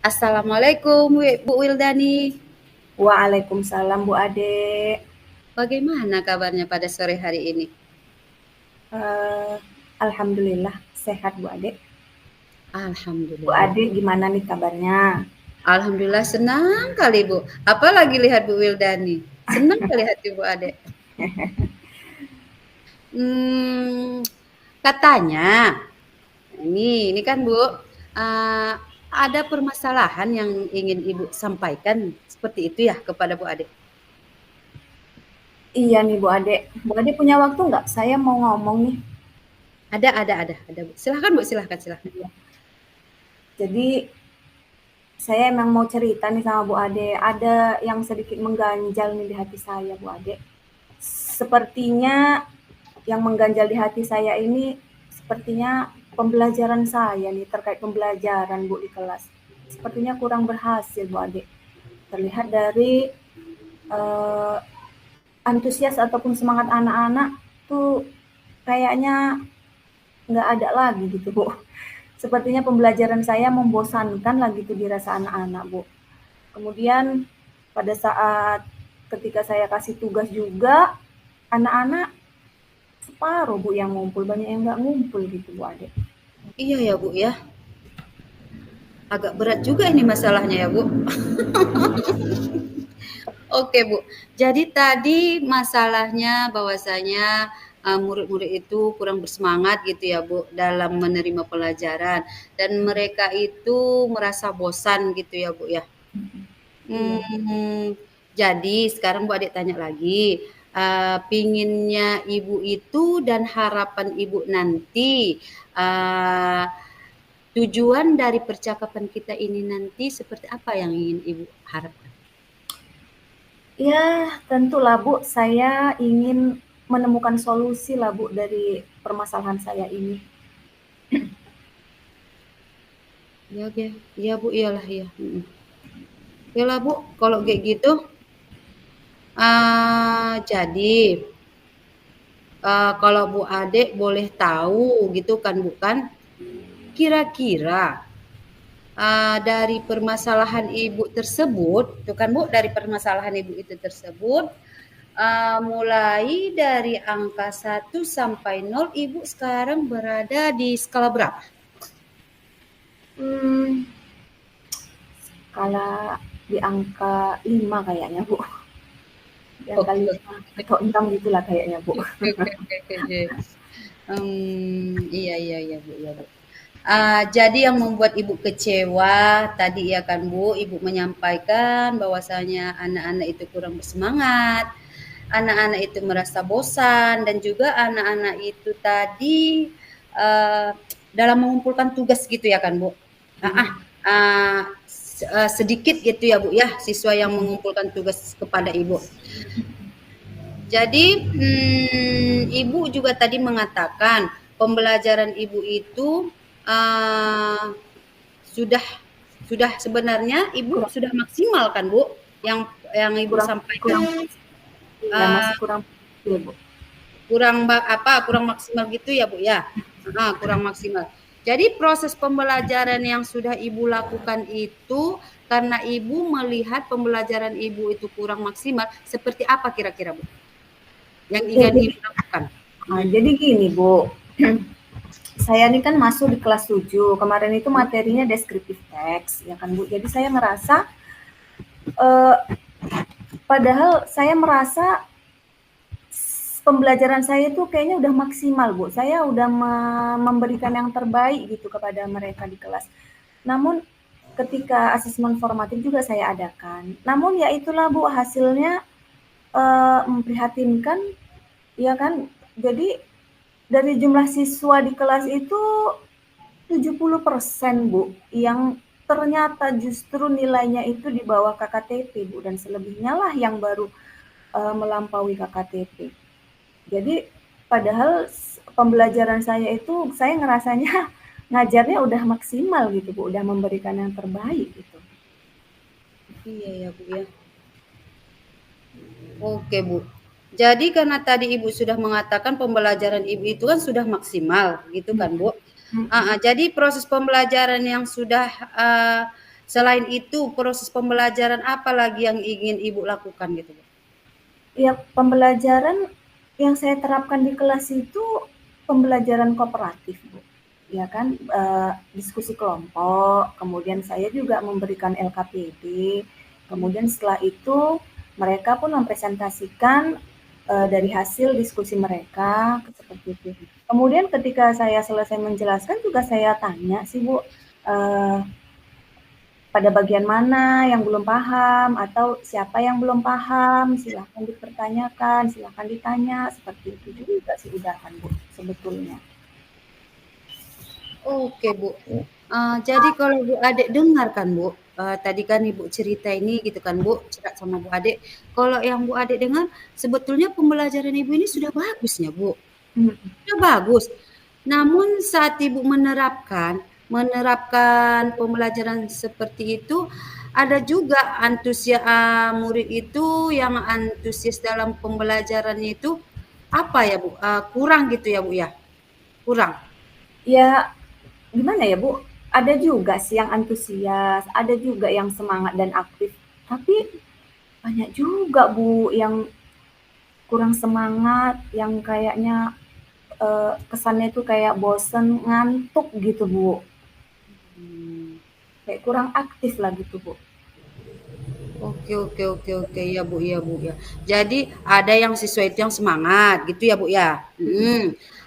Assalamualaikum Bu Wildani. Waalaikumsalam Bu Ade. Bagaimana kabarnya pada sore hari ini? Eh, Alhamdulillah sehat Bu Ade. Bu Alhamdulillah. Ade gimana nih kabarnya? Alhamdulillah senang kali Bu. Apalagi lihat Bu Wildani. Senang kali hati Bu Ade. Hmm, katanya, ini kan Bu, ada permasalahan yang ingin Ibu sampaikan seperti itu ya kepada Bu Ade. Iya nih Bu Ade. Bu Ade punya waktu nggak? Saya mau ngomong nih. Ada Bu. Silahkan Bu, silahkan. Jadi saya emang mau cerita nih sama Bu Ade. Ada yang sedikit mengganjal nih di hati saya Bu Ade. Sepertinya yang mengganjal di hati saya ini sepertinya pembelajaran saya nih terkait pembelajaran Bu di kelas. Sepertinya kurang berhasil Bu Ade. Terlihat dari eh, antusias ataupun semangat anak-anak tuh kayaknya nggak ada lagi gitu Bu. Sepertinya pembelajaran saya membosankan lagi tuh dirasa anak-anak Bu. Kemudian pada saat ketika saya kasih tugas juga, anak-anak separuh Bu yang ngumpul, banyak yang nggak ngumpul gitu Bu Ade. Iya ya Bu ya. Agak berat juga ini masalahnya ya Bu. Oke Bu, jadi tadi masalahnya bahwasanya murid-murid itu kurang bersemangat gitu ya Bu dalam menerima pelajaran dan mereka itu merasa bosan gitu ya Bu ya. Iya. Jadi sekarang Bu Adik tanya lagi, pinginnya Ibu itu dan harapan Ibu nanti, eee, tujuan dari percakapan kita ini nanti seperti apa yang ingin Ibu harapkan? Ya, tentulah Bu, saya ingin menemukan solusi lah Bu dari permasalahan saya ini. Ya oke, iya Bu, iyalah ya. Iyalah Bu, kalau kayak gitu, jadi kalau Bu Ade boleh tahu gitu kan Bu kan, kira-kira dari permasalahan Ibu tersebut, tuh kan Bu, dari permasalahan Ibu itu tersebut, mulai dari angka 1 sampai 0, Ibu sekarang berada di skala berapa? Hmm, Skala di angka 5 kayaknya Bu. Di angka Oke, 5 atau 6 gitulah kayaknya Bu. oke. Iya Bu, iya Bu. Jadi yang membuat Ibu kecewa tadi ya kan Bu, Ibu menyampaikan bahwasanya anak-anak itu kurang bersemangat, anak-anak itu merasa bosan dan juga anak-anak itu tadi uh, dalam mengumpulkan tugas gitu ya kan Bu. Uh, sedikit gitu ya Bu ya siswa yang mengumpulkan tugas kepada Ibu. Jadi Ibu juga tadi mengatakan pembelajaran Ibu itu uh, sudah sebenarnya Ibu Kurang sudah maksimal kan Bu yang Ibu kurang sampaikan. kurang ya masih Uh, kurang ya Bu. kurang maksimal gitu ya Bu ya. Kurang maksimal. Jadi proses pembelajaran yang sudah Ibu lakukan itu karena Ibu melihat pembelajaran Ibu itu kurang maksimal, seperti apa kira-kira Bu? Yang Ya, ingin Ibu lakukan? jadi gini Bu, saya ini kan masuk di kelas 7. Kemarin itu materinya deskriptif teks, ya kan Bu. Jadi saya ngerasa, eh, padahal saya merasa pembelajaran saya itu kayaknya udah maksimal Bu. Saya udah memberikan yang terbaik gitu kepada mereka di kelas. Namun ketika asesmen formatif juga saya adakan. Namun ya itulah Bu, hasilnya memprihatinkan, ya kan. Jadi dari jumlah siswa di kelas itu 70% Bu yang ternyata justru nilainya itu di bawah KKTP Bu, dan selebihnya lah yang baru melampaui KKTP. Jadi padahal pembelajaran saya itu saya ngerasanya ngajarnya udah maksimal gitu Bu, udah memberikan yang terbaik gitu. Iya ya Bu ya. Oke Bu. Jadi karena tadi Ibu sudah mengatakan pembelajaran Ibu itu kan sudah maksimal gitu kan Bu. Jadi proses pembelajaran yang sudah Selain itu, proses pembelajaran apa lagi yang ingin Ibu lakukan gitu, Bu? Ya, pembelajaran yang saya terapkan di kelas itu pembelajaran kooperatif, Bu. Ya kan, diskusi kelompok, kemudian saya juga memberikan LKPD, kemudian setelah itu mereka pun mempresentasikan dari hasil diskusi mereka, seperti itu. Kemudian ketika saya selesai menjelaskan juga saya tanya sih, Bu, pada bagian mana yang belum paham atau siapa yang belum paham, silahkan dipertanyakan, silahkan ditanya, seperti itu juga sih udahan, Bu, sebetulnya. Oke, Bu. Jadi kalau Bu Adek dengar kan, Bu, tadi kan Ibu cerita ini gitu kan, Bu, cerita sama Bu Adek. Kalau yang Bu Adek dengar, sebetulnya pembelajaran Ibu ini sudah bagusnya, Bu. Mhm. Sudah bagus. Namun saat Ibu menerapkan pembelajaran seperti itu, ada juga murid itu yang antusias dalam pembelajarannya itu apa ya, Bu? Kurang gitu ya, Bu ya? Kurang. Ya, gimana ya, Bu, ada juga sih yang antusias, ada juga yang semangat dan aktif, tapi banyak juga, Bu, yang kurang semangat, yang kayaknya, kesannya itu kayak bosen, ngantuk gitu, Bu. Hmm. Kayak kurang aktif lah gitu, Bu. Oke, oke, oke, oke. Ya, Bu, ya, Bu, ya. Jadi ada yang siswa itu yang semangat gitu ya, Bu ya.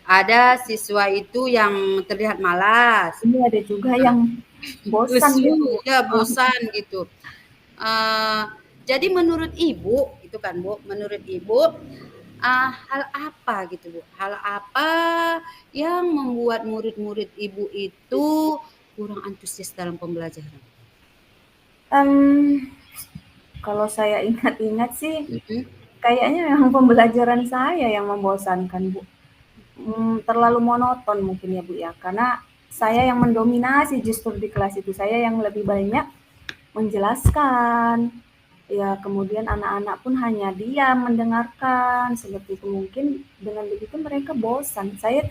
Ada siswa itu yang terlihat malas, Ini ada juga yang bosan gitu. lesu, ya bosan gitu. Eh, jadi menurut Ibu, itu kan Bu, menurut Ibu, hal apa gitu Bu? Hal apa yang membuat murid-murid Ibu itu kurang antusias dalam pembelajaran? Mmm, kalau saya ingat-ingat sih, Mhm. kayaknya memang pembelajaran saya yang membosankan, Bu. Terlalu monoton mungkin ya, Bu, ya, karena saya yang mendominasi justru di kelas itu, saya yang lebih banyak menjelaskan, ya kemudian anak-anak pun hanya diam mendengarkan, seperti itu. Mungkin dengan begitu mereka bosan. Saya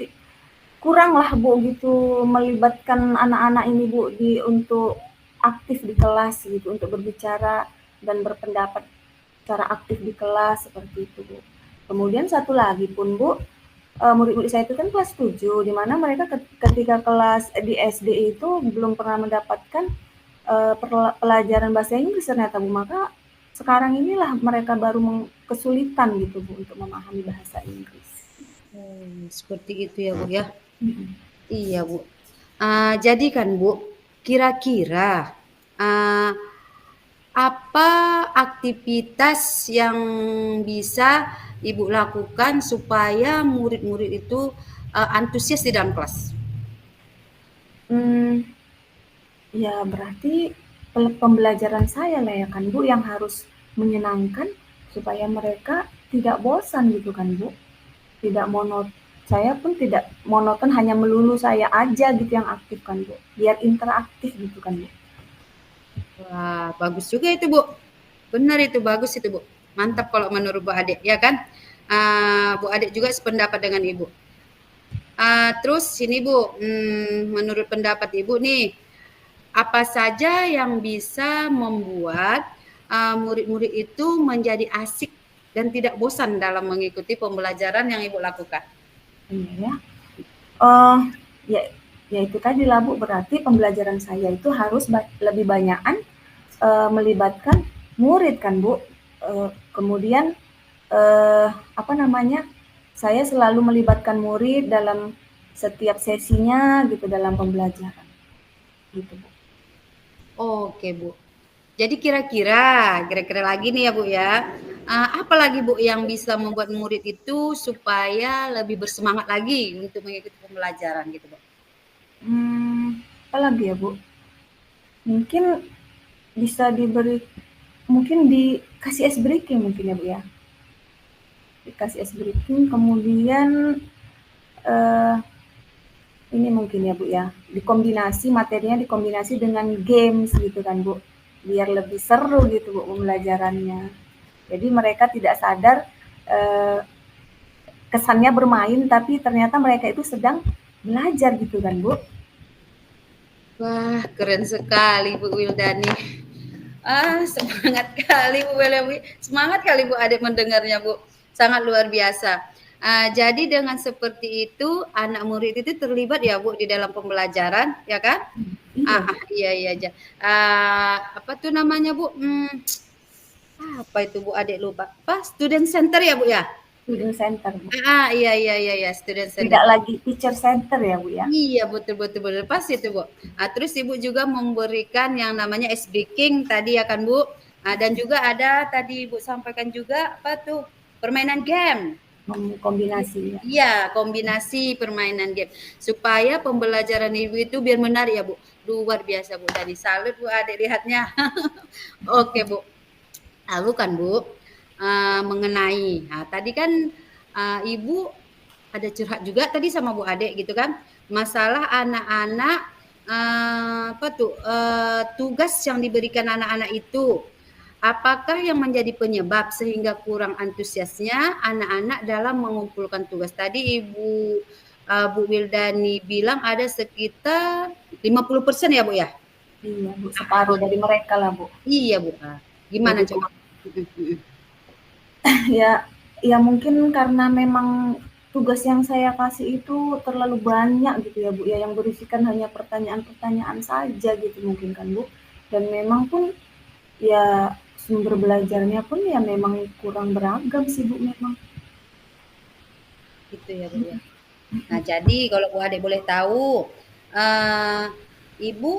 kuranglah, Bu, gitu melibatkan anak-anak ini, Bu, untuk aktif di kelas gitu, untuk berbicara dan berpendapat secara aktif di kelas seperti itu, Bu. Kemudian satu lagi pun, Bu, murid-murid saya itu kan kelas 7, di mana mereka ketika kelas di SD itu belum pernah mendapatkan pelajaran bahasa Inggris ternyata, Bu. Maka sekarang inilah mereka baru kesulitan gitu, Bu, untuk memahami bahasa Inggris. Seperti itu ya Bu ya. Mhm. Iya Bu. Jadi kan Bu, kira-kira uh, apa aktivitas yang bisa Ibu lakukan supaya murid-murid itu antusias di dalam kelas? Hmm, ya berarti pembelajaran saya lah ya kan, Bu, yang harus menyenangkan supaya mereka tidak bosan gitu kan, Bu. Tidak saya pun tidak monoton hanya melulu saya aja gitu yang aktif kan, Bu. Biar interaktif gitu kan, Bu. Wah, bagus juga itu Bu. Benar itu, bagus itu Bu. Mantap kalau menurut Bu Adik, ya kan? Bu Adik juga sependapat dengan Ibu. Terus ini Bu, menurut pendapat Ibu nih, apa saja yang bisa membuat murid-murid itu menjadi asik dan tidak bosan dalam mengikuti pembelajaran yang Ibu lakukan? Iya ya. Oh, ya, ya itu tadi lah Bu, berarti pembelajaran saya itu harus lebih banyakan melibatkan murid kan Bu. Kemudian apa namanya? Saya selalu melibatkan murid dalam setiap sesinya gitu dalam pembelajaran. Gitu, Bu. Oke Bu. Jadi kira-kira lagi nih ya Bu ya, apa lagi Bu yang bisa membuat murid itu supaya lebih bersemangat lagi untuk mengikuti pembelajaran gitu Bu? Apa lagi ya Bu? Mungkin bisa mungkin dikasih ice breaking mungkin ya Bu ya. Dikasih ice breaking, kemudian ini mungkin ya Bu ya, materinya dikombinasi dengan games gitu kan Bu, biar lebih seru gitu Bu pembelajarannya. Jadi mereka tidak sadar kesannya bermain, tapi ternyata mereka itu sedang belajar gitu kan Bu. Wah, keren sekali Bu Wildani. Semangat kali Bu Wildani. Semangat kali Bu Ade mendengarnya Bu. Sangat luar biasa. Jadi dengan seperti itu anak murid itu terlibat ya Bu di dalam pembelajaran, ya kan? Iya Bu, Iya iya aja. Apa tuh namanya Bu? Apa itu Bu Ade lupa. Apa? Student center ya Bu ya? student center Bu. Iya iya iya iya, student center. Tidak lagi teacher center ya Bu ya? Iya, betul betul betul, pas itu, Bu. Terus Ibu juga memberikan yang namanya ice breaking tadi ya kan, Bu? Dan juga ada tadi Ibu sampaikan juga apa tuh, permainan game. Kombinasi ya. Iya, kombinasi permainan game. Supaya pembelajaran Ibu itu biar menarik ya, Bu. Luar biasa, Bu. Tadi salut, Bu, Adik lihatnya. Oke, Bu. Lalu kan, Bu, mengenai, tadi kan Ibu ada curhat juga tadi sama Bu Ade gitu kan, masalah anak-anak apa tuh tugas yang diberikan anak-anak itu, apakah yang menjadi penyebab sehingga kurang antusiasnya anak-anak dalam mengumpulkan tugas? Tadi Ibu Bu Wildani bilang ada sekitar 50% ya Bu ya? Iya Bu, separuh dari mereka lah Bu. Iya Bu. Gimana Jadi coba? ya ya mungkin karena memang tugas yang saya kasih itu terlalu banyak gitu ya Bu ya, yang berisikan hanya pertanyaan-pertanyaan saja gitu mungkin kan Bu. Dan memang pun ya sumber belajarnya pun ya memang kurang beragam sih Bu memang. Gitu ya Bu ya. Nah, jadi kalau Bu Ade boleh tahu, Ibu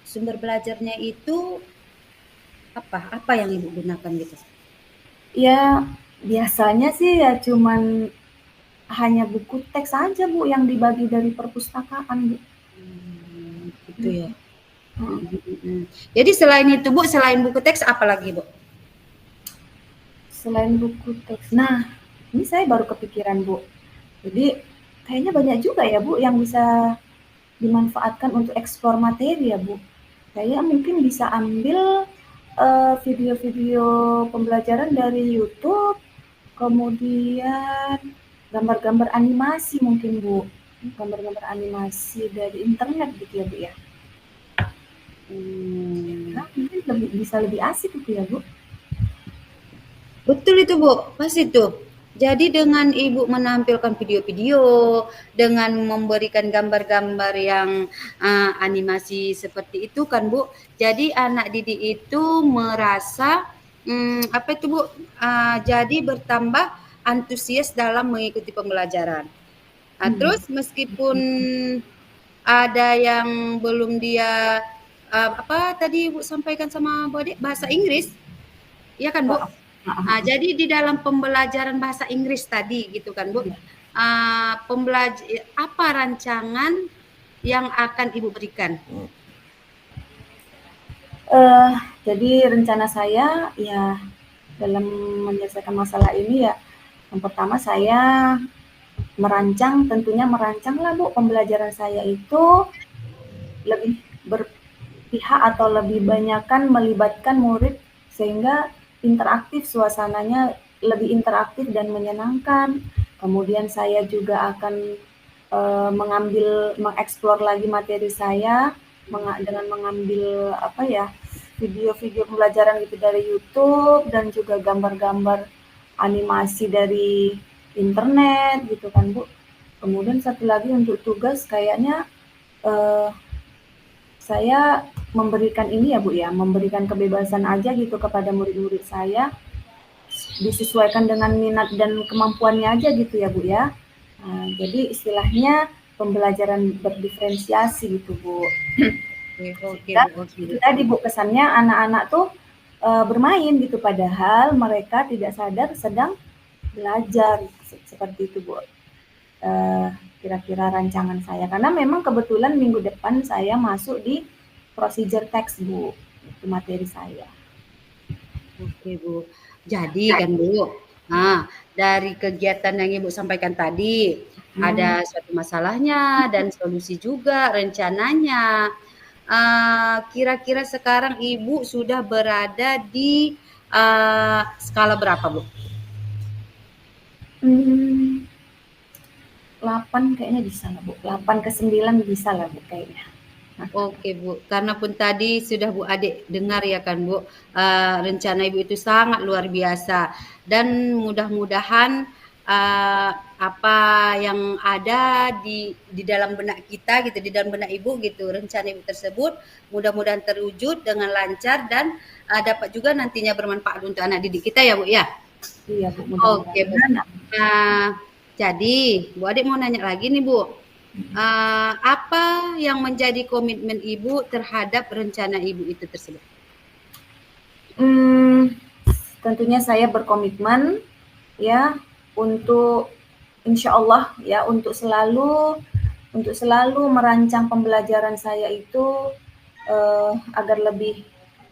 sumber belajarnya itu apa? Apa yang Ibu gunakan gitu? Ya biasanya sih ya cuman hanya buku teks saja Bu yang dibagi dari perpustakaan Bu. Gitu ya. Jadi selain itu Bu, selain buku teks apa lagi Bu? Selain buku teks. Nah, ini saya baru kepikiran Bu. Jadi kayaknya banyak juga ya Bu yang bisa dimanfaatkan untuk eksplor materi ya Bu. Saya mungkin bisa ambil video-video pembelajaran dari YouTube, kemudian gambar-gambar animasi mungkin Bu, gambar-gambar animasi dari internet gitu ya Bu ya. Nah, mungkin bisa lebih asik gitu ya Bu. Betul itu Bu, pas itu. Jadi dengan Ibu menampilkan video-video, dengan memberikan gambar-gambar yang animasi seperti itu kan Bu, jadi anak didik itu merasa apa itu Bu, jadi bertambah antusias dalam mengikuti pembelajaran. Terus meskipun ada yang belum dia apa tadi Ibu sampaikan sama Bu Adik, bahasa Inggris, ya kan Bu? Jadi di dalam pembelajaran bahasa Inggris tadi gitu kan Bu, apa rancangan yang akan Ibu berikan? Jadi rencana saya ya dalam menyelesaikan masalah ini ya, yang pertama saya tentunya merancang lah Bu pembelajaran saya itu lebih berpihak atau lebih banyakkan melibatkan murid sehingga interaktif, suasananya lebih interaktif dan menyenangkan. Kemudian saya juga akan mengeksplor lagi materi saya dengan mengambil apa ya video-video pembelajaran gitu dari YouTube dan juga gambar-gambar animasi dari internet gitu kan Bu. Kemudian satu lagi untuk tugas kayaknya saya memberikan ini ya Bu ya, memberikan kebebasan aja gitu kepada murid-murid saya, disesuaikan dengan minat dan kemampuannya aja gitu ya Bu ya. Jadi istilahnya pembelajaran berdiferensiasi gitu Bu. Oke, Itu tadi Bu kesannya anak-anak tuh bermain gitu padahal mereka tidak sadar sedang belajar seperti itu Bu. Kira-kira rancangan saya karena memang kebetulan minggu depan saya masuk di procedure text Bu, itu materi saya. Oke Bu. Jadi kan Bu, dari kegiatan yang Ibu sampaikan tadi, ada suatu masalahnya dan solusi juga rencananya. Kira-kira sekarang Ibu sudah berada di skala berapa Bu? 8 kayaknya bisa lah Bu, 8 ke 9 bisa lah Bu kayaknya. Oke Bu, karena pun tadi sudah Bu Adik dengar ya kan Bu, rencana Ibu itu sangat luar biasa dan mudah-mudahan, apa yang ada di dalam benak kita gitu, di dalam benak Ibu gitu, rencana Ibu tersebut mudah-mudahan terwujud dengan lancar dan, dapat juga nantinya bermanfaat untuk anak didik kita ya Bu ya? Iya Bu, Oke Bu, mudah-mudahan. nah jadi Bu Adik mau nanya lagi nih Bu, apa yang menjadi komitmen Ibu terhadap rencana Ibu itu tersebut? Tentunya saya berkomitmen ya untuk insya Allah ya untuk selalu merancang pembelajaran saya itu agar lebih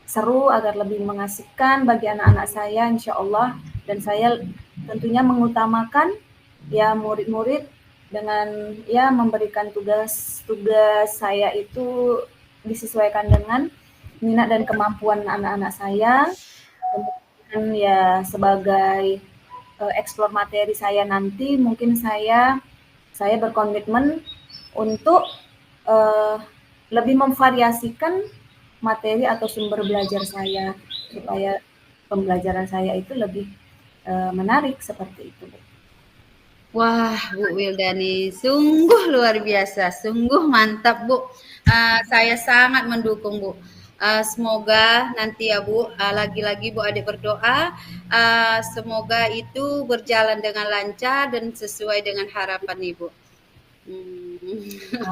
seru, agar lebih mengasihkan bagi anak-anak saya insya Allah, dan saya tentunya mengutamakan ya murid-murid dengan ya memberikan tugas-tugas saya itu disesuaikan dengan minat dan kemampuan anak-anak saya. Kemudian ya sebagai eksplor materi saya nanti mungkin saya berkomitmen untuk uh, lebih memvariasikan materi atau sumber belajar saya supaya pembelajaran saya itu lebih menarik seperti itu. Wah, Bu Wildani, sungguh luar biasa, sungguh mantap, Bu. Saya sangat mendukung, Bu. Semoga nanti ya, Bu, lagi-lagi Bu Adik berdoa, semoga itu berjalan dengan lancar dan sesuai dengan harapan Ibu.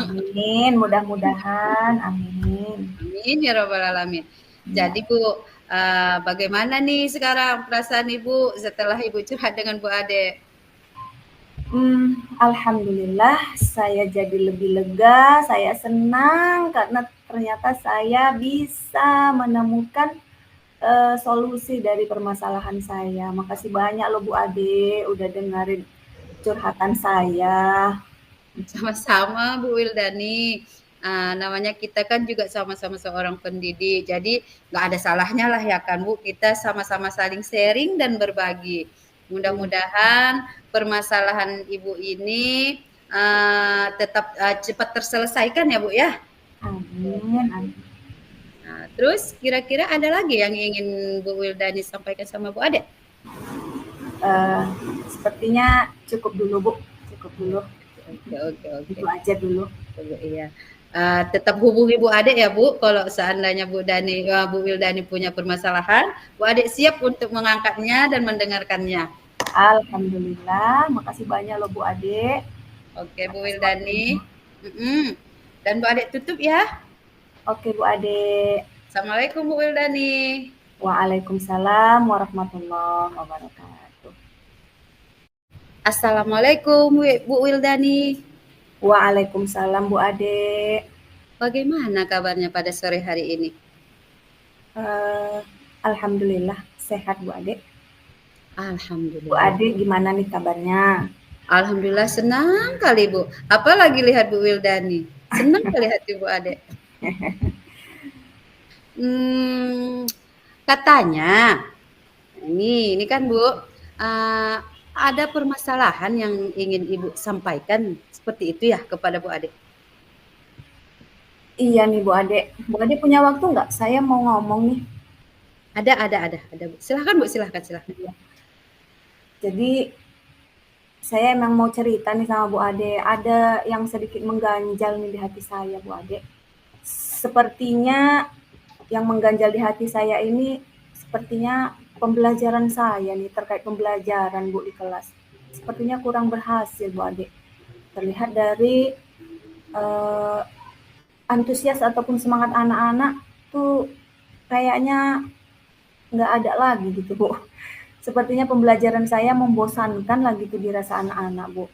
Amin, mudah-mudahan, amin. Amin ya robbal alamin. Jadi Bu, bagaimana nih sekarang perasaan Ibu setelah Ibu curhat dengan Bu Ade? Alhamdulillah saya jadi lebih lega, saya senang karena ternyata saya bisa menemukan solusi dari permasalahan saya. Makasih banyak loh Bu Ade udah dengerin curhatan saya. Sama-sama Bu Wildani. Namanya kita kan juga sama-sama seorang pendidik. Jadi nggak ada salahnya lah ya kan Bu, kita sama-sama saling sharing dan berbagi. Mudah-mudahan permasalahan Ibu ini tetap cepat terselesaikan ya Bu ya. Amin, amin. Nah, terus kira-kira ada lagi yang ingin Bu Wildani sampaikan sama Bu Ade? Sepertinya cukup dulu Bu, cukup dulu. Oke. Itu aja dulu. Iya. Tetap hubungi Bu Ade ya Bu, kalau seandainya Bu Wildani punya permasalahan, Bu Ade siap untuk mengangkatnya dan mendengarkannya. Alhamdulillah, makasih banyak loh Bu Ade. Oke Bu Wildani. Dan Bu Ade tutup ya. Oke Bu Ade. Assalamualaikum Bu Wildani. Waalaikumsalam warahmatullahi wabarakatuh. Assalamualaikum Bu Wildani. Waalaikumsalam Bu Ade. Bagaimana kabarnya pada sore hari ini? Alhamdulillah sehat Bu Ade. Alhamdulillah. Bu Ade gimana nih kabarnya? Alhamdulillah senang kali Bu. Apalagi lihat Bu Wildani. Senang kali hati Bu Ade. Katanya, ini kan Bu, ada permasalahan yang ingin Ibu sampaikan seperti itu ya kepada Bu Ade? Iya nih Bu Ade. Bu Ade punya waktu nggak? Saya mau ngomong nih. Ada Bu. Silahkan Bu, silahkan. Iya. Jadi saya emang mau cerita nih sama Bu Ade. Ada yang sedikit mengganjal nih di hati saya Bu Ade. Sepertinya yang mengganjal di hati saya ini sepertinya pembelajaran saya nih terkait pembelajaran Bu di kelas. Sepertinya kurang berhasil Bu Ade. Terlihat dari antusias ataupun semangat anak-anak tuh kayaknya nggak ada lagi gitu Bu. Sepertinya pembelajaran saya membosankan lagi tuh dirasa anak-anak Bu.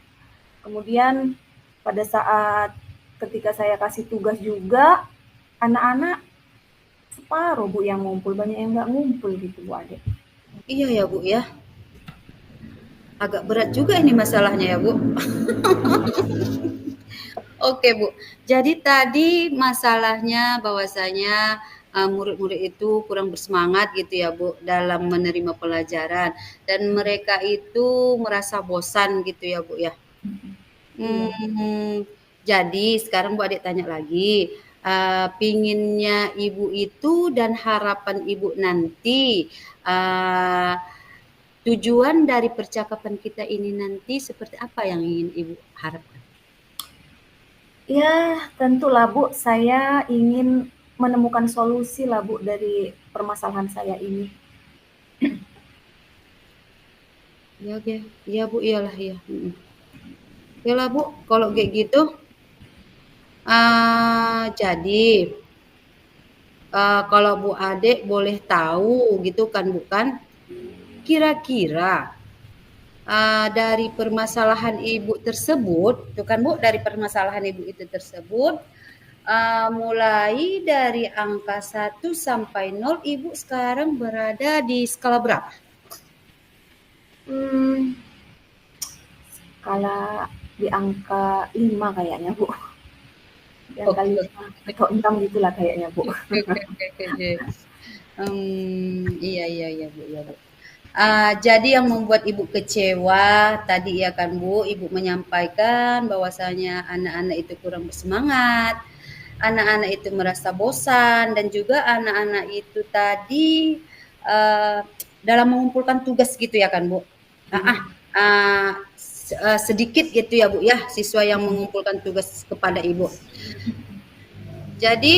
Kemudian pada saat ketika saya kasih tugas juga, anak-anak separuh Bu yang ngumpul, banyak yang nggak ngumpul gitu Bu Ade. Iya ya Bu ya. Agak berat juga ini masalahnya ya Bu. Oke Bu, jadi tadi masalahnya bahwasanya murid-murid itu kurang bersemangat gitu ya Bu dalam menerima pelajaran dan mereka itu merasa bosan gitu ya Bu ya. Jadi sekarang Bu Adik tanya lagi, pinginnya Ibu itu dan harapan Ibu nanti, tujuan dari percakapan kita ini nanti seperti apa yang ingin Ibu harapkan? Ya, tentulah Bu, saya ingin menemukan solusi lah Bu dari permasalahan saya ini. Ya oke, iya Bu, iyalah ya. Oke lah Bu, kalau kayak gitu, jadi kalau Bu Ade boleh tahu gitu kan Bu kan, kira-kira dari permasalahan Ibu tersebut, tuh kan Bu, dari permasalahan Ibu itu tersebut, mulai dari angka 1 sampai 0, Ibu sekarang berada di skala berapa? Skala di angka 5 kayaknya Bu. Di angka Oke, 5 atau 6 gitulah kayaknya Bu. oke. Iya Bu, iya Bu. Jadi yang membuat Ibu kecewa tadi ya kan Bu, Ibu menyampaikan bahwasanya anak-anak itu kurang bersemangat, anak-anak itu merasa bosan, dan juga anak-anak itu tadi dalam mengumpulkan tugas gitu ya kan Bu. Sedikit gitu ya Bu ya, siswa yang mengumpulkan tugas kepada Ibu. Jadi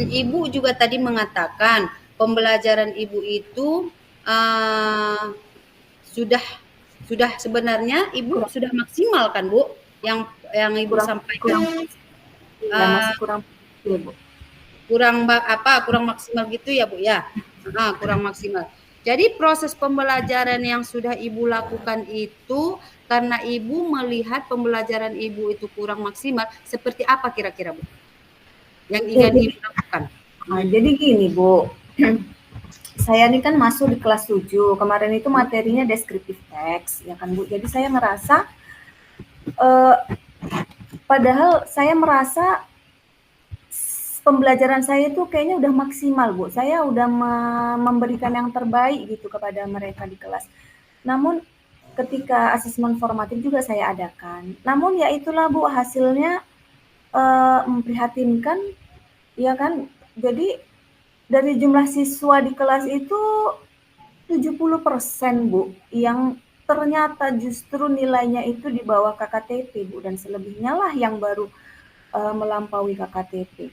Ibu juga tadi mengatakan pembelajaran Ibu itu sudah sebenarnya Ibu sudah maksimal kan Bu, yang Ibu sampaikan. Masih kurang ya Bu. Kurang maksimal gitu ya Bu ya. Kurang maksimal. Jadi proses pembelajaran yang sudah Ibu lakukan itu karena Ibu melihat pembelajaran Ibu itu kurang maksimal, seperti apa kira-kira Bu? Yang ingin Ibu lakukan? Jadi gini Bu, saya ini kan masuk di kelas 7, kemarin itu materinya descriptive text, ya kan Bu. Jadi saya merasa, padahal saya merasa pembelajaran saya itu kayaknya udah maksimal Bu. Saya udah memberikan yang terbaik gitu kepada mereka di kelas. Namun ketika asesmen formatif juga saya adakan. Namun ya itulah Bu, hasilnya memprihatinkan, ya kan. Jadi dari jumlah siswa di kelas itu 70% Bu, yang ternyata justru nilainya itu di bawah KKTP Bu, dan selebihnya lah yang baru melampaui KKTP.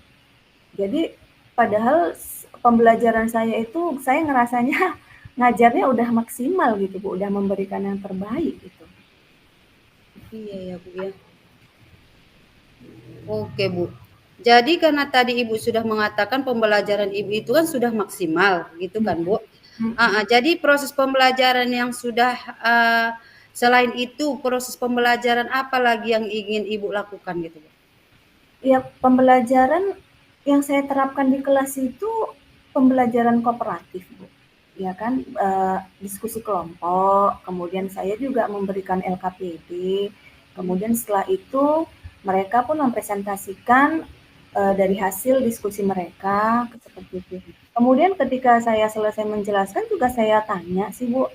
Jadi padahal pembelajaran saya itu saya ngerasanya ngajarnya udah maksimal gitu Bu, udah memberikan yang terbaik gitu. Iya ya Bu ya. Oke Bu. Jadi karena tadi Ibu sudah mengatakan pembelajaran Ibu itu kan sudah maksimal gitu kan Bu. Jadi proses pembelajaran yang sudah selain itu proses pembelajaran apa lagi yang ingin Ibu lakukan gitu Bu? Ya, pembelajaran yang saya terapkan di kelas itu pembelajaran kooperatif Bu. Ya kan, diskusi kelompok, kemudian saya juga memberikan LKPD, kemudian setelah itu mereka pun mempresentasikan dari hasil diskusi mereka seperti itu. Kemudian ketika saya selesai menjelaskan juga saya tanya sih Bu,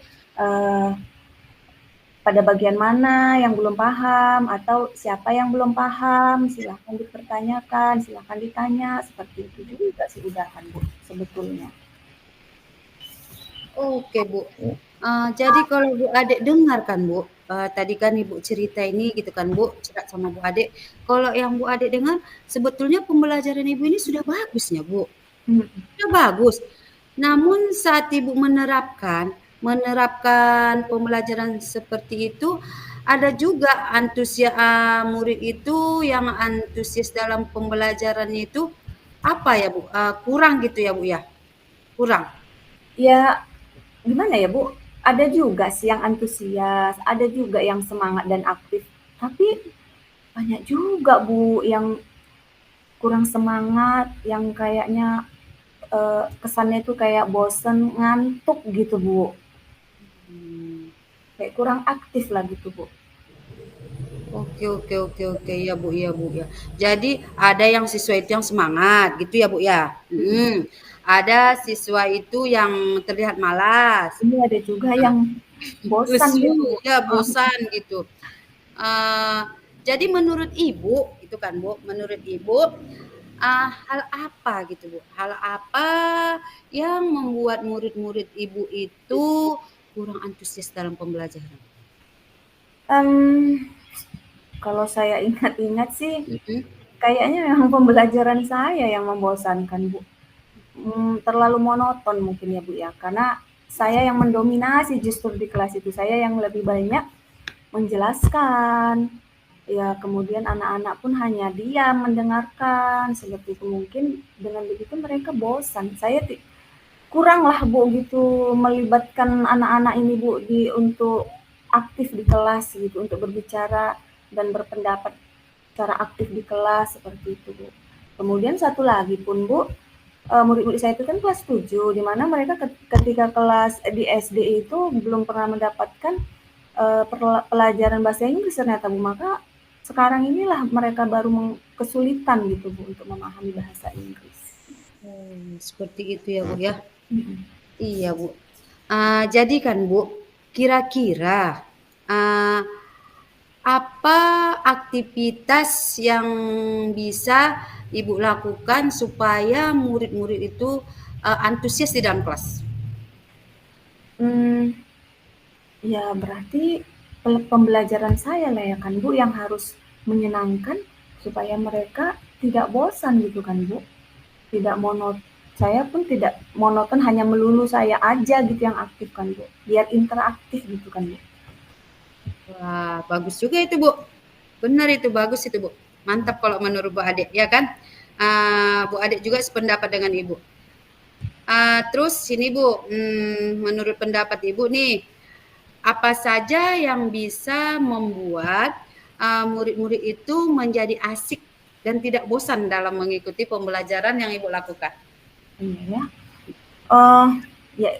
pada bagian mana yang belum paham atau siapa yang belum paham, silahkan dipertanyakan, silahkan ditanya, seperti itu juga sih udahan Bu sebetulnya. Oke Bu. Jadi kalau Bu Ade dengar kan Bu, tadi kan Ibu cerita ini gitu kan Bu, cerita sama Bu Ade. Kalau yang Bu Ade dengar sebetulnya pembelajaran Ibu ini sudah bagusnya Bu. Sudah bagus. Namun saat Ibu menerapkan pembelajaran seperti itu, ada juga murid itu yang antusias dalam pembelajaran itu apa ya Bu? Kurang gitu ya Bu ya? Kurang. Ya, gimana ya Bu, ada juga sih yang antusias, ada juga yang semangat dan aktif, tapi banyak juga Bu yang kurang semangat, yang kayaknya kesannya itu kayak bosen, ngantuk gitu Bu. Kayak kurang aktif lah gitu Bu. Oke. Ya Bu, ya. Jadi ada yang siswa itu yang semangat gitu ya Bu ya. Ada siswa itu yang terlihat malas, Ini ada juga yang bosan lesu, gitu Bu. ya bosan gitu. Jadi menurut Ibu, itu kan Bu, menurut Ibu hal apa gitu Bu? Hal apa yang membuat murid-murid Ibu itu kurang antusias dalam pembelajaran? Mmm, kalau saya ingat-ingat sih, Mhm. kayaknya memang pembelajaran saya yang membosankan, Bu. Terlalu monoton mungkin ya, Bu, ya, karena saya yang mendominasi justru di kelas itu, saya yang lebih banyak menjelaskan, ya kemudian anak-anak pun hanya diam mendengarkan, seperti itu. Mungkin dengan begitu mereka bosan. Saya kuranglah Bu gitu melibatkan anak-anak ini Bu untuk aktif di kelas gitu, untuk berbicara dan berpendapat secara aktif di kelas seperti itu Bu. Kemudian satu lagi pun Bu, murid-murid saya itu kan kelas 7, di mana mereka ketika kelas di SD itu belum pernah mendapatkan pelajaran bahasa Inggris ternyata Bu. Maka sekarang inilah mereka baru kesulitan gitu Bu untuk memahami bahasa Inggris. Seperti itu ya Bu ya? Mm-mm. Iya Bu. Jadi kan Bu, kira-kira uh, apa aktivitas yang bisa Ibu lakukan supaya murid-murid itu antusias di dalam kelas? Hmm, ya berarti pembelajaran saya lah ya kan Bu yang harus menyenangkan supaya mereka tidak bosan gitu kan Bu. Tidak saya pun tidak monoton hanya melulu saya aja gitu yang aktif kan Bu. Biar interaktif gitu kan Bu. Wah, bagus juga itu Bu. Benar itu, bagus itu Bu. Mantap kalau menurut Bu Adik, ya kan? Bu Adik juga sependapat dengan Ibu. Terus ini Bu, menurut pendapat Ibu nih, apa saja yang bisa membuat murid-murid itu menjadi asik dan tidak bosan dalam mengikuti pembelajaran yang Ibu lakukan? Iya ya. Oh, ya,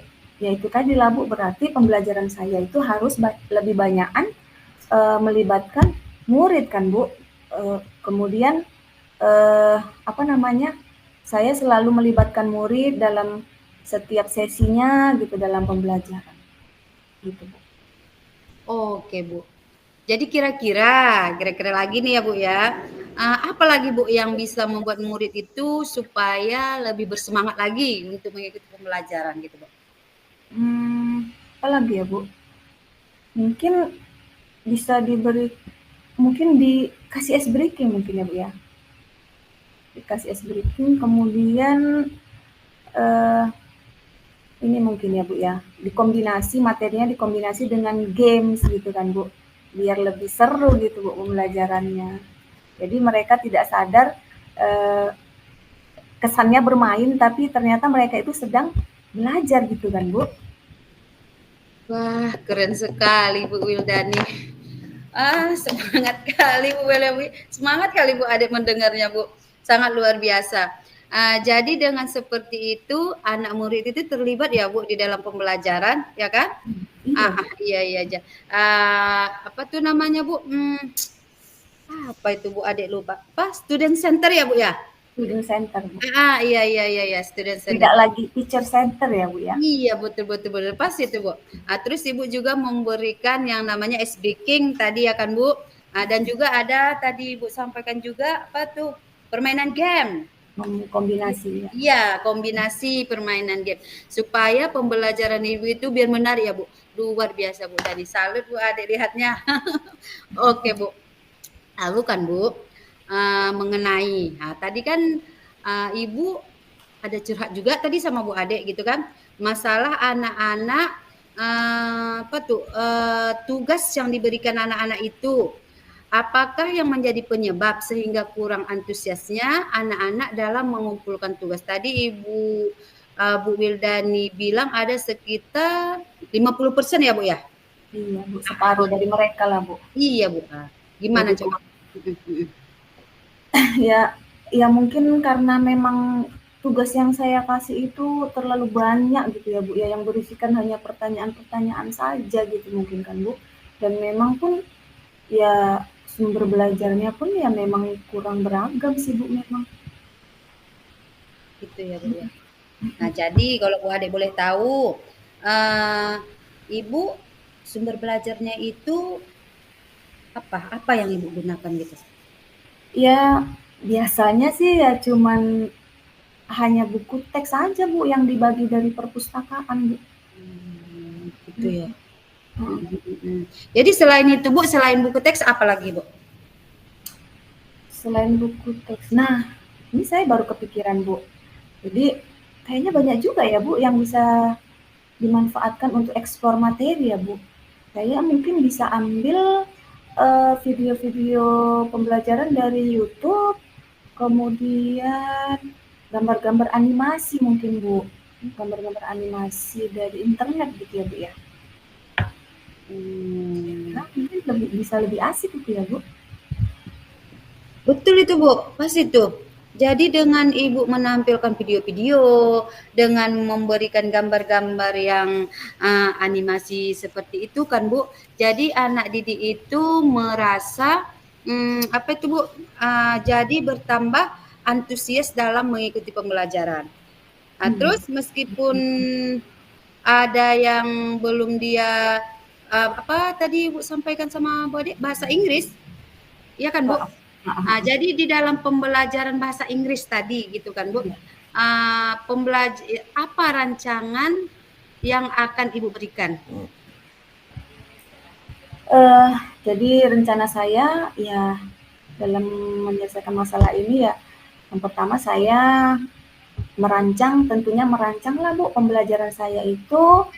ya itu tadi lah Bu, berarti pembelajaran saya itu harus lebih banyakan melibatkan murid kan Bu. Kemudian apa namanya? Saya selalu melibatkan murid dalam setiap sesinya gitu dalam pembelajaran. Gitu Bu. Oke Bu. Jadi kira-kira lagi nih ya Bu ya, apa lagi Bu yang bisa membuat murid itu supaya lebih bersemangat lagi untuk mengikuti pembelajaran gitu Bu? Apa lagi ya Bu? Mungkin bisa mungkin dikasih ice breaking mungkin ya Bu ya. Dikasih ice breaking, kemudian eh, ini mungkin ya Bu ya, materinya dikombinasi dengan games gitu kan Bu, biar lebih seru gitu Bu pembelajarannya. Jadi mereka tidak sadar eh, kesannya bermain, tapi ternyata mereka itu sedang belajar gitu kan Bu. Wah, keren sekali Bu Wildani. Semangat kali Bu Wildani. Semangat kali Bu Adik mendengarnya Bu. Sangat luar biasa. Jadi dengan seperti itu anak murid itu terlibat ya Bu di dalam pembelajaran, ya kan? Iya Bu. Iya iya aja. Apa tuh namanya Bu? Apa itu Bu Adik lupa. Apa? Student center ya Bu ya? Student center Bu. Iya iya iya iya, student center. Tidak lagi teacher center ya Bu ya. Iya betul betul betul pas itu Bu. Terus Ibu juga memberikan yang namanya ice breaking tadi ya kan Bu. Dan juga ada tadi Ibu sampaikan juga apa tuh permainan game. Kombinasi ya. Iya, kombinasi permainan game supaya pembelajaran Ibu itu biar menarik ya Bu. Luar biasa Bu Dani. Salut Bu Adik lihatnya. Oke Bu. Lalu kan Bu mengenai tadi kan Ibu ada curhat juga tadi sama Bu Ade gitu kan, masalah anak-anak apa tuh tugas yang diberikan anak-anak itu, apakah yang menjadi penyebab sehingga kurang antusiasnya anak-anak dalam mengumpulkan tugas? Tadi Bu Wildani bilang ada sekitar 50% ya Bu ya? Iya Bu, separuh dari mereka lah Bu. Iya Bu. Gimana Jadi coba? ya ya mungkin karena memang tugas yang saya kasih itu terlalu banyak gitu ya Bu ya, yang berisikan hanya pertanyaan-pertanyaan saja gitu mungkin kan Bu. Dan memang pun ya sumber belajarnya pun ya memang kurang beragam sih Bu memang. Gitu ya Bu ya. Nah jadi kalau Bu Ade boleh tahu, uh, Ibu sumber belajarnya itu apa? Apa yang Ibu gunakan gitu? Ya Biasanya sih ya cuman hanya buku teks saja Bu yang dibagi dari perpustakaan Bu. Gitu ya. Gitu. Heeh. Jadi selain itu Bu, selain buku teks apa lagi Bu? Selain buku teks. Nah, ini saya baru kepikiran Bu. Jadi kayaknya banyak juga ya Bu yang bisa dimanfaatkan untuk eksplor materi ya Bu. Saya mungkin bisa ambil video-video pembelajaran dari YouTube, kemudian gambar-gambar animasi mungkin Bu, gambar-gambar animasi dari internet gitu ya Bu ya. Hmm. Nah, mungkin bisa lebih asik gitu ya Bu. Betul itu Bu, pas itu. Jadi dengan Ibu menampilkan video-video, dengan memberikan gambar-gambar yang animasi seperti itu kan Bu, jadi anak didik itu merasa apa itu Bu, jadi bertambah antusias dalam mengikuti pembelajaran. Hmm. Terus meskipun ada yang belum dia apa tadi Ibu sampaikan sama Bu Adik, bahasa Inggris, iya kan Bu? Jadi di dalam pembelajaran bahasa Inggris tadi gitu kan Bu, apa rancangan yang akan Ibu berikan? Uh, jadi rencana saya ya dalam menyelesaikan masalah ini ya, yang pertama saya tentunya merancang lah Bu pembelajaran saya itu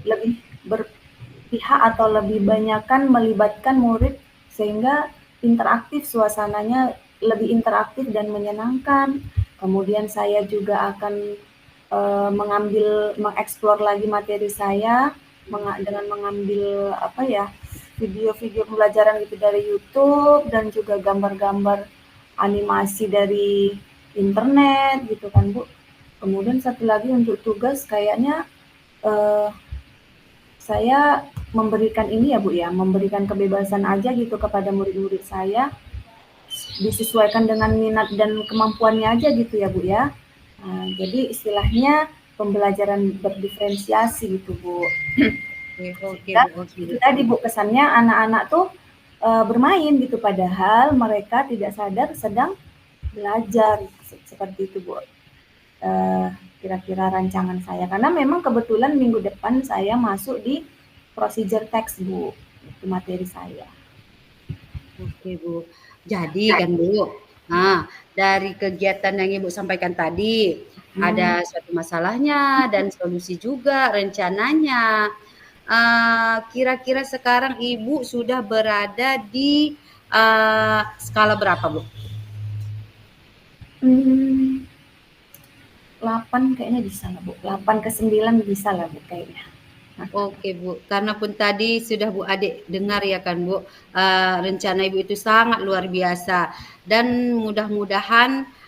lebih berpihak atau lebih banyakkan melibatkan murid sehingga interaktif, suasananya lebih interaktif dan menyenangkan. Kemudian saya juga akan mengeksplor lagi materi saya dengan mengambil apa ya video-video pembelajaran gitu dari YouTube dan juga gambar-gambar animasi dari internet gitu kan Bu. Kemudian satu lagi untuk tugas kayaknya eh, saya memberikan ini ya Bu ya, memberikan kebebasan aja gitu kepada murid-murid saya, disesuaikan dengan minat dan kemampuannya aja gitu ya Bu ya. Nah, jadi istilahnya pembelajaran berdiferensiasi gitu Bu. Oke Sehingga Bu, oke itu Bu. tadi Bu kesannya anak-anak tuh bermain gitu padahal mereka tidak sadar sedang belajar seperti itu Bu. Eh, kira-kira rancangan saya karena memang kebetulan minggu depan saya masuk di procedure text Bu, itu materi saya. Oke Bu. Jadi kan Bu, dari kegiatan yang Ibu sampaikan tadi, Hmm. ada suatu masalahnya dan solusi juga rencananya. Kira-kira sekarang Ibu sudah berada di skala berapa Bu? Hmm, 8 kayaknya bisa lah Bu, 8 ke 9 bisa lah Bu kayaknya. Oke Bu, karena pun tadi sudah Bu Adik dengar ya kan Bu, rencana Ibu itu sangat luar biasa dan mudah-mudahan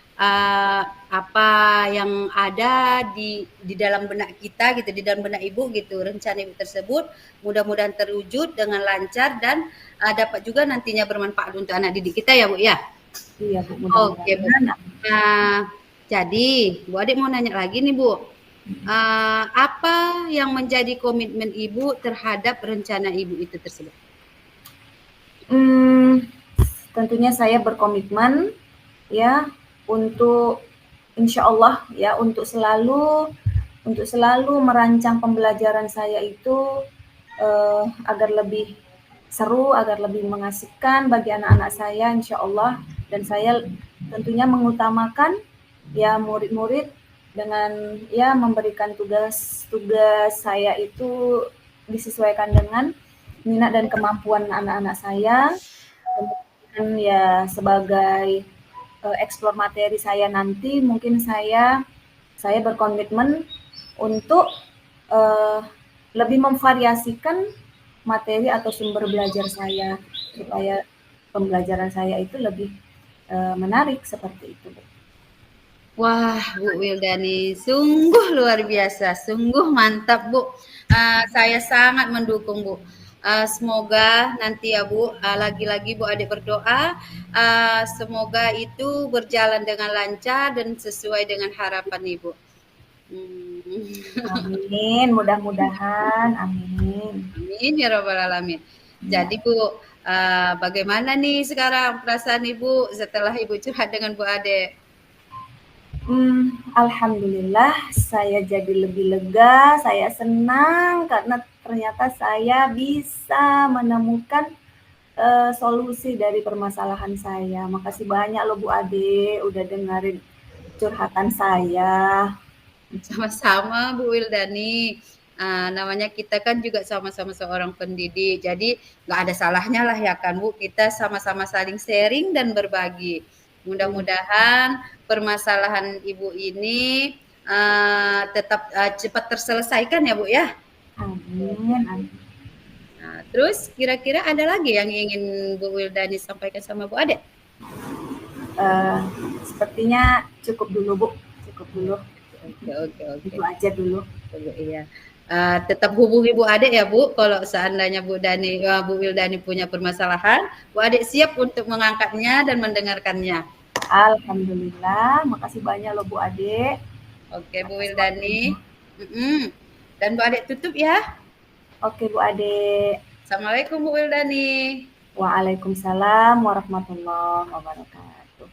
apa yang ada di dalam benak kita gitu, di dalam benak Ibu gitu, rencana Ibu tersebut mudah-mudahan terwujud dengan lancar dan dapat juga nantinya bermanfaat untuk anak didik kita ya Bu ya. Iya Bu, Oke Bu. mudah-mudahan. Nah, jadi Bu Adik mau nanya lagi nih Bu. Apa yang menjadi komitmen Ibu terhadap rencana Ibu itu tersebut? Hmm, tentunya saya berkomitmen ya untuk insya Allah ya untuk selalu merancang pembelajaran saya itu agar lebih seru, agar lebih mengasihkan bagi anak-anak saya insya Allah dan saya tentunya mengutamakan ya murid-murid dengan ya memberikan tugas-tugas saya itu disesuaikan dengan minat dan kemampuan anak-anak saya. Kemudian ya sebagai eksplor materi saya nanti mungkin saya berkomitmen untuk uh, lebih memvariasikan materi atau sumber belajar saya supaya pembelajaran saya itu lebih menarik seperti itu. Wah, Bu Wildani, sungguh luar biasa, sungguh mantap, Bu. Saya sangat mendukung, Bu. Semoga nanti ya, Bu, lagi-lagi Bu Adik berdoa, semoga itu berjalan dengan lancar dan sesuai dengan harapan Ibu. Amin, mudah-mudahan, amin. Amin ya robbal alamin. Ya. Jadi Bu, Bagaimana nih sekarang perasaan Ibu setelah Ibu curhat dengan Bu Ade? Alhamdulillah saya jadi lebih lega, saya senang karena ternyata saya bisa menemukan, solusi dari permasalahan saya. Makasih banyak loh Bu Ade, udah dengerin curhatan saya. Sama-sama Bu Wildani. Namanya kita kan juga sama-sama seorang pendidik, jadi nggak ada salahnya lah ya kan Bu, kita sama-sama saling sharing dan berbagi. Iya, Mudah-mudahan permasalahan Ibu ini tetap cepat terselesaikan ya Bu ya. amin amin. Nah, terus kira-kira ada lagi yang ingin Bu Wildani sampaikan sama Bu Ade? Eee, Sepertinya cukup dulu Bu, cukup dulu. Oke, oke, oke. Itu aja dulu. Iya. Tetap hubungi Bu Ade ya Bu, kalau seandainya Bu Wildani punya permasalahan, Bu Ade siap untuk mengangkatnya dan mendengarkannya. Alhamdulillah, makasih banyak loh Bu Ade Oke Bu atas Wildani. waktunya. Dan Bu Ade tutup ya. Oke Bu Ade. Assalamualaikum Bu Wildani. Waalaikumsalam warahmatullahi wabarakatuh.